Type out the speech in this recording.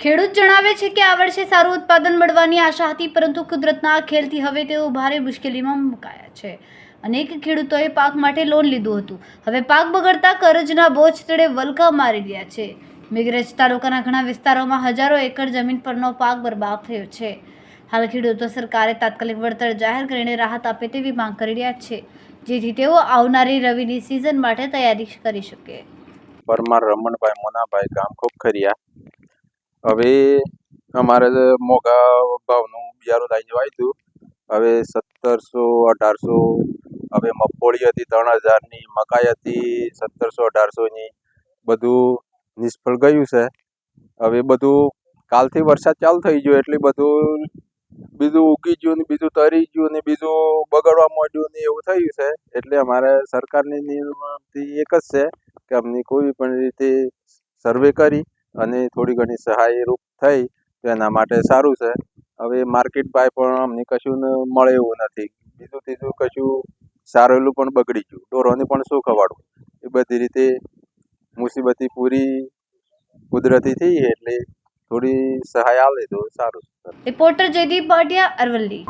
ખેડૂત જણાવે છે કે આ વર્ષે સારું ઉત્પાદન મળવાની આશા હતી, પરંતુ કુદરતના ખેલથી હવે તેઓ ભારે મુશ્કેલીમાં મુકાયા છે. અનેક ખેડૂતોએ પાક માટે લોન લીધું હતું. હવે પાક બગડતા કરજના બોજ તળે વલખા મારી રહ્યા છે. મેઘરજ તાલુકાના ઘણા વિસ્તારોમાં હજારો એકર જમીન પરનો પાક બરબાદ થયો છે. હાલ ખેડૂતો સરકારે તાત્કાલિક વળતર જાહેર કરીને રાહત આપે તેવી માંગ કરી રહ્યા છે, જેથી તેઓ આવનારી રવિની સિઝન માટે તૈયારી કરી શકે. પરમાર રમણભાઈ મોનાભાઈ ગામ ખોખરિયા. હવે અમારે મોંઘા ભાવનું બિયારું લાવીને વાવ્યું. હવે 1700-1800. હવે મગફળી હતી 3000ની, મકાઈ હતી 1700-1800ની. બધું નિષ્ફળ ગયું છે. હવે બધું કાલથી વરસાદ ચાલુ થઈ ગયો એટલે બધું બીજું ઉગી ગયું ને બીજું તરી ગયું ને બીજું બગડવા માંડ્યું ને એવું થયું છે. એટલે અમારે સરકારની નિયમથી એક જ છે કે અમને કોઈ પણ રીતે સર્વે કરી અને થોડી ઘણી સહાય રૂપ થઈ તો એના માટે સારું છે. હવે માર્કેટ ભાવ પણ અમને કશું મળે એવું નથી. બીજું ત્રીજું કશું સારેલું પણ બગડી ગયું. ઢોરોને પણ શું ખવાડવું, એ બધી રીતે મુસીબતી પૂરી કુદરતી થઈ એટલે થોડી સહાય આવે તો સારું. રિપોર્ટર જયદીપ ભાટિયા, અરવલ્લી.